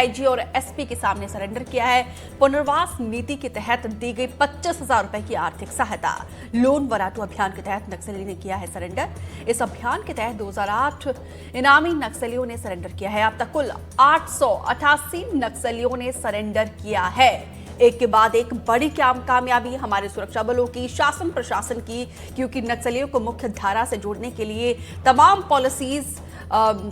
DIG और SP के सामने सरेंडर किया है। पुनर्वास नीति के तहत दी गई 25,000 रुपए की आर्थिक सहायता। लोन वराटू अभियान के तहत नक्सली ने किया है सरेंडर। इस अभियान के तहत 2008 इनामी नक्सलियों ने सरेंडर किया है। अब तक कुल 888 नक्सलियों ने सरेंडर किया है। एक के बाद एक बड़ी कामयाबी हमारे सुरक्षा बलों की, शासन प्रशासन की, क्योंकि नक्सलियों को मुख्य धारा से जोड़ने के लिए तमाम पॉलिसीज,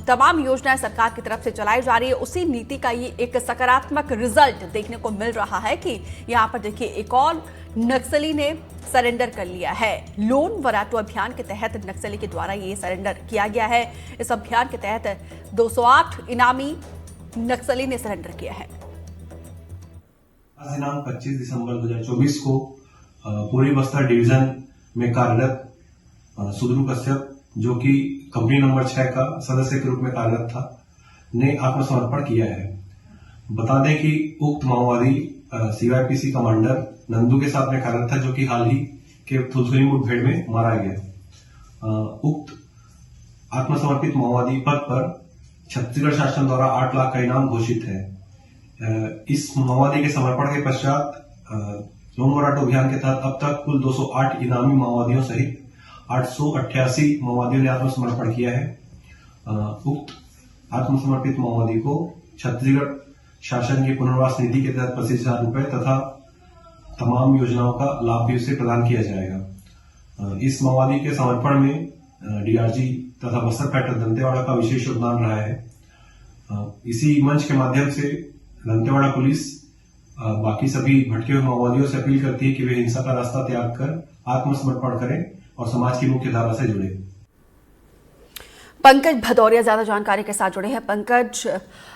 तमाम योजनाएं सरकार की तरफ से चलाई जा रही है। उसी नीति का ये एक सकारात्मक रिजल्ट देखने को मिल रहा है कि यहाँ पर देखिए एक और नक्सली ने सरेंडर कर लिया है। लोन वराटू अभियान के तहत नक्सली के द्वारा ये सरेंडर किया गया है। इस अभियान के तहत 208 इनामी नक्सली ने सरेंडर किया है। आज दिनांक 25 दिसंबर 2024 को पूर्वी बस्तर डिवीजन में कार्यरत सुदरू कश्यप, जो कि कंपनी नंबर 6 का सदस्य के रूप में कार्यरत था, ने आत्मसमर्पण किया है। बता दें कि उक्त माओवादी सीआईपीसी कमांडर नंदू के साथ में कार्यरत था, जो कि हाल ही के थुलथुली मुठभेड़ में मारा गया। उक्त आत्मसमर्पित माओवादी पद पर छत्तीसगढ़ शासन द्वारा 8 लाख का इनाम घोषित है। इस माओवादी के समर्पण के पश्चात लोन वराटू अभियान के तहत अब तक कुल 208 इनामी माओवादियों सहित 888 माओवादियों ने आत्मसमर्पण किया है। उक्त आत्मसमर्पित माओवादी को छत्तीसगढ़ शासन की पुनर्वास नीति के तहत 25,000 रुपए तथा तमाम योजनाओं का लाभ भी उसे प्रदान किया जाएगा। इस माओवादी के समर्पण में डीआरजी तथा बस्तर फैक्टर दंतेवाड़ा का विशेष योगदान रहा है। इसी मंच के माध्यम से दंतेवाड़ा पुलिस बाकी सभी भटके हुए माओवादियों से अपील करती है कि वे हिंसा का रास्ता त्याग कर आत्मसमर्पण करें और समाज की मुख्य धारा से जुड़े। पंकज भदौरिया ज्यादा जानकारी के साथ जुड़े हैं। पंकज,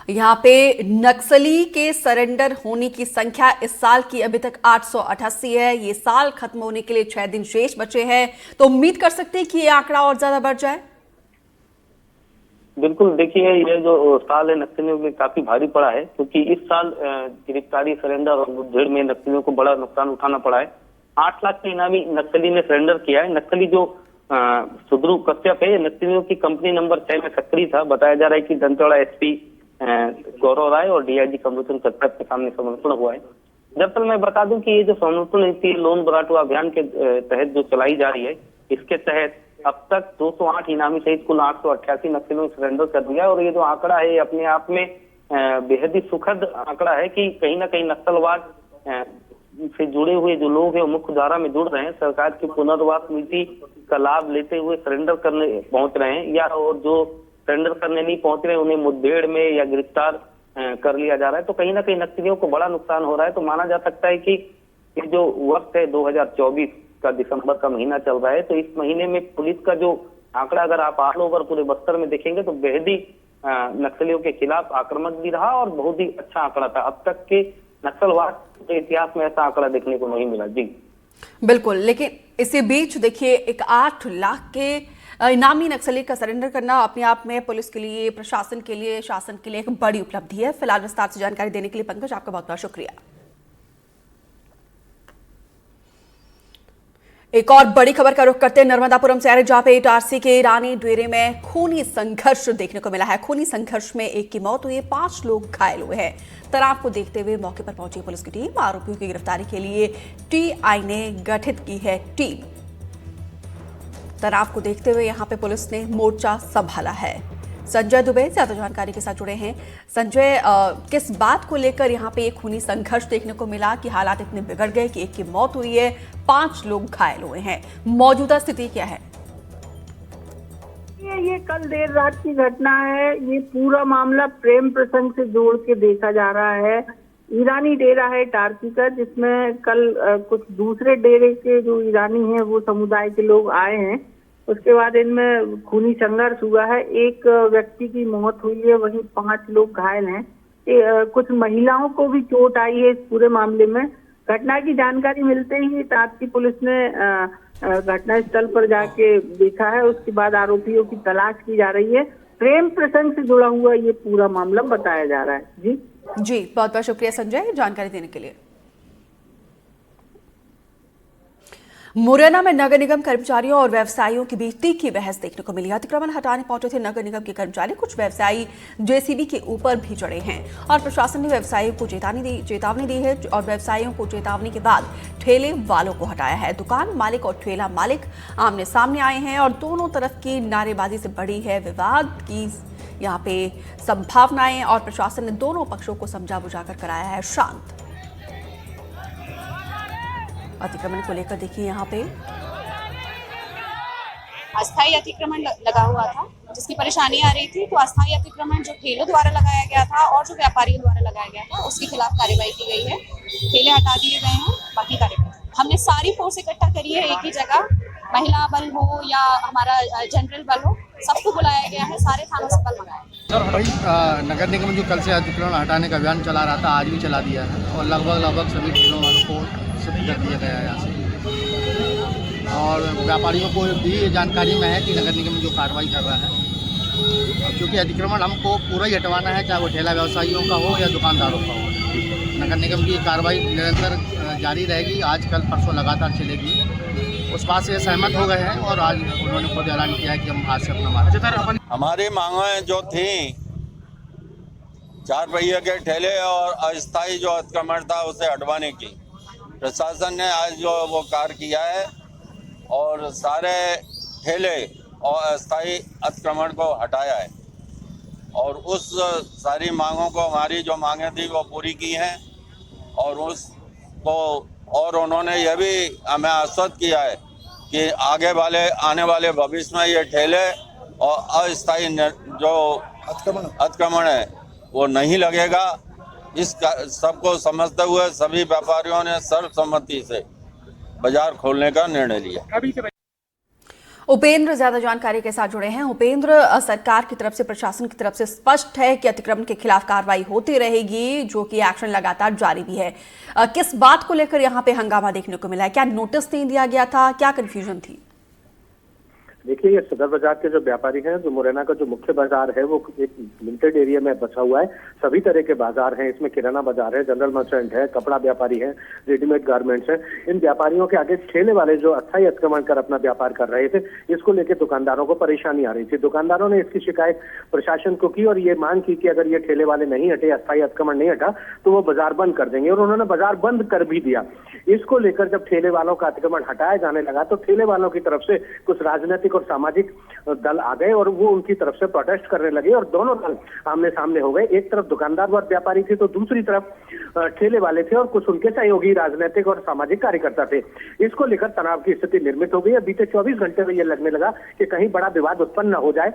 यहाँ पे नक्सली के सरेंडर होने की संख्या इस साल की अभी तक 888 है। ये साल खत्म होने के लिए 6 दिन शेष बचे हैं, तो उम्मीद कर सकते हैं कि ये आंकड़ा और ज्यादा बढ़ जाए। बिल्कुल, देखिए ये जो साल है नक्सलियों में काफी भारी पड़ा है, क्योंकि इस साल गिरफ्तारी, सरेंडर और मुठभेड़ में नक्सलियों को बड़ा नुकसान उठाना पड़ा है। 8 लाख के इनामी नक्सली ने सरेंडर किया है। नक्सली जो सुदरू कश्यप है, नक्सलियों की कंपनी नंबर 6 में सक्रिय था। बताया जा रहा है कि दंतेवाड़ा एसपी गौरव राय और डीआईजी कमलोचन कश्यप के सामने समर्पण हुआ है। दरअसल मैं बता दूं कि ये जो समर्पण नीति लोन वराटू अभियान के तहत जो चलाई जा रही है, इसके तहत अब तक 208 इनामी सहित कुल 888 नक्सलियों ने सरेंडर कर दिया। और ये जो आंकड़ा है अपने आप में बेहद ही सुखद आंकड़ा है कि कहीं ना कहीं नक्सलवाद से जुड़े हुए जो लोग हैं वो मुख्य धारा में जुड़ रहे हैं। सरकार की पुनर्वास नीति का लाभ लेते हुए सरेंडर करने पहुंच रहे हैं, या और जो सरेंडर करने नहीं पहुंच रहे हैं उन्हें मुठभेड़ में या गिरफ्तार कर लिया जा रहा है। तो कहीं ना कहीं नक्सलियों को बड़ा नुकसान हो रहा है। तो माना जा सकता है कि ये जो वर्ष है 2024 का दिसंबर का महीना चल रहा है, तो इस महीने में पुलिस का जो आंकड़ा अगर आप ऑल ओवर पूरे बस्तर में देखेंगे तो बेहद ही नक्सलियों के खिलाफ आक्रामक भी रहा और बहुत ही अच्छा आंकड़ा था। अब तक के नक्सलवाद के इतिहास में ऐसा आंकड़ा देखने को नहीं मिला। जी बिल्कुल, लेकिन इसी बीच देखिए एक 8 लाख के इनामी नक्सली का सरेंडर करना अपने आप में पुलिस के लिए, प्रशासन के लिए, शासन के लिए एक बड़ी उपलब्धि है। फिलहाल विस्तार से जानकारी देने के लिए पंकज आपका बहुत बहुत शुक्रिया। एक और बड़ी खबर का रुख करते हैं नर्मदापुरम से, जहां पे इटारसी के रानी डेरे में खूनी संघर्ष देखने को मिला है। खूनी संघर्ष में एक की मौत हुई है, 5 लोग घायल हुए हैं। तनाव को देखते हुए मौके पर पहुंची पुलिस की टीम, आरोपियों की गिरफ्तारी के लिए टीआई ने गठित की है टीम। तनाव को देखते हुए यहां पे पुलिस ने मोर्चा संभाला है। संजय दुबे ज्यादा जानकारी के साथ जुड़े हैं। संजय, किस बात को लेकर यहाँ पे एक खूनी संघर्ष देखने को मिला कि हालात इतने बिगड़ गए कि एक की मौत हुई है, 5 लोग घायल हुए हैं? मौजूदा स्थिति क्या है? ये कल देर रात की घटना है। ये पूरा मामला प्रेम प्रसंग से जोड़ के देखा जा रहा है। ईरानी डेरा है इटारसी का, जिसमें कल कुछ दूसरे डेरे के जो ईरानी हैं वो समुदाय के लोग आए हैं। उसके बाद इनमें खूनी संघर्ष हुआ है। एक व्यक्ति की मौत हुई है, वहीं 5 लोग घायल हैं। कुछ महिलाओं को भी चोट आई है इस पूरे मामले में। घटना की जानकारी मिलते ही इटारसी पुलिस ने घटना स्थल पर जाके देखा है। उसके बाद आरोपियों की तलाश की जा रही है। प्रेम प्रसंग से जुड़ा हुआ ये पूरा मामला बताया जा रहा है। जी बहुत बहुत शुक्रिया संजय जानकारी देने के लिए। मुरैना में नगर निगम कर्मचारियों और व्यवसायियों के बीच तीखी बहस देखने को मिली। अतिक्रमण हटाने पहुंचे थे नगर निगम के कर्मचारी, कुछ व्यवसायी जेसीबी के ऊपर भी चढ़े हैं और प्रशासन ने व्यवसायियों को चेतावनी दी है और व्यवसायियों को चेतावनी के बाद ठेले वालों को हटाया है। दुकान मालिक और ठेला मालिक आमने सामने आए हैं और दोनों तरफ की नारेबाजी से बढ़ी है विवाद की यहाँ पे संभावनाएं और प्रशासन ने दोनों पक्षों को समझा बुझाकर कराया है शांत। अतिक्रमण को लेकर देखिए यहाँ पे अस्थायी अतिक्रमण लगा हुआ था जिसकी परेशानी आ रही थी, तो अस्थायी अतिक्रमण जो ठेलों द्वारा लगाया गया था और जो व्यापारियों द्वारा लगाया गया था उसके खिलाफ कार्रवाई की गई है। ठेले हटा दिए गए हैं, बाकी कार्रवाई हमने सारी फोर्स इकट्ठा करी है एक ही जगह, महिला बल हो या हमारा जनरल बल हो, सबको बुलाया गया है, सारे थानों से बल मंगाया। सर भाई नगर निगम जो कल से अतिक्रमण हटाने का अभियान चला रहा था आज भी चला दिया है और लगभग सभी ठेलों वालों को शिफ्ट कर दिया गया है यहाँ से और व्यापारियों को भी ये जानकारी में है कि नगर निगम जो कार्रवाई कर रहा है, क्योंकि अतिक्रमण हमको पूरा ही हटवाना है, चाहे वो ठेला व्यवसायियों का हो या दुकानदारों का हो। नगर निगम की कार्रवाई निरंतर जारी रहेगी, आज कल परसों लगातार चलेगी। उस बात से सहमत हो गए हैं और आज उन्होंने खुद ऐलान किया है कि हम आज से अपना मार्च। हमारी मांगें जो थी 4 पहिए के ठेले और अस्थायी जो अतिक्रमण था उसे हटवाने की, प्रशासन ने आज जो वो कार्य किया है और सारे ठेले और अस्थायी अतिक्रमण को हटाया है और उस सारी मांगों को हमारी जो मांगें थी वो पूरी की हैं और उसको और उन्होंने यह भी हमें आश्वस्त किया है कि आने वाले भविष्य में ये ठेले और अस्थायी जो अतिक्रमण है वो नहीं लगेगा। इस सबको समझते हुए सभी व्यापारियों ने सर्वसम्मति से बाजार खोलने का निर्णय लिया। उपेंद्र ज्यादा जानकारी के साथ जुड़े हैं। उपेंद्र, सरकार की तरफ से, प्रशासन की तरफ से स्पष्ट है कि अतिक्रमण के खिलाफ कार्रवाई होती रहेगी, जो कि एक्शन लगातार जारी भी है। किस बात को लेकर यहाँ पे हंगामा देखने को मिला है? क्या नोटिस नहीं दिया गया था? क्या कंफ्यूजन थी? देखिए, ये सदर बाजार के जो व्यापारी हैं, जो मुरैना का जो मुख्य बाजार है वो एक लिमिटेड एरिया में बचा हुआ है। सभी तरह के बाजार हैं, इसमें किराना बाजार है, जनरल मर्चेंट है, कपड़ा व्यापारी है, रेडीमेड गारमेंट्स है। इन व्यापारियों के आगे ठेले वाले जो अस्थायी अतिक्रमण कर अपना व्यापार कर रहे थे, इसको लेकर दुकानदारों को परेशानी आ रही थी। दुकानदारों ने इसकी शिकायत प्रशासन को की और ये मांग की कि अगर ये ठेले वाले नहीं हटे, अस्थायी अतिक्रमण नहीं हटा तो वो बाजार बंद कर देंगे और उन्होंने बाजार बंद कर भी दिया। इसको लेकर जब ठेले वालों का अतिक्रमण हटाया जाने लगा तो ठेले वालों की तरफ से कुछ राजनीतिक और सामाजिक दल आ गए और वो उनकी तरफ से प्रोटेस्ट करने लगे और दोनों दल आमने सामने हो गए। एक तरफ दुकानदार और व्यापारी थे तो दूसरी तरफ ठेले वाले थे और कुछ उनके सहयोगी राजनीतिक और सामाजिक कार्यकर्ता थे। इसको लेकर तनाव की स्थिति निर्मित हो गई। बीते 24 घंटे में यह लगने लगा कि कहीं बड़ा विवाद उत्पन्न न हो जाए।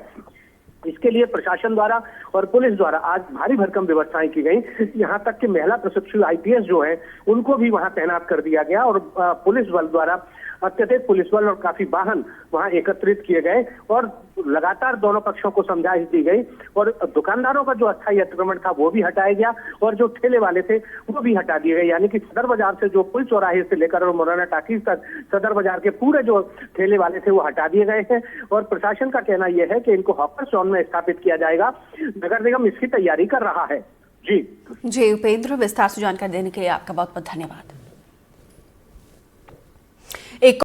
इसके लिए प्रशासन द्वारा और पुलिस द्वारा आज भारी भरकम व्यवस्थाएं की गई। यहां तक कि महिला प्रशिक्षु आईपीएस जो है उनको भी वहां तैनात कर दिया गया और पुलिस बल द्वारा अत्यधिक पुलिस बल और काफी वाहन वहां एकत्रित किए गए और लगातार दोनों पक्षों को समझाइश दी गई और दुकानदारों का जो अस्थायी अतिक्रमण था वो भी हटाया गया और जो ठेले वाले थे वो भी हटा दिए गए। यानी कि सदर बाजार से जो पुल चौराहे से लेकर और मुरैना टाकीज तक सदर बाजार के पूरे जो ठेले वाले थे वो हटा दिए गए हैं और प्रशासन का कहना यह है कि इनको हॉपर जोन में स्थापित किया जाएगा। नगर निगम इसकी तैयारी कर रहा है। जी उपेंद्र, विस्तार से जानकारी देने के लिए आपका बहुत बहुत धन्यवाद। एक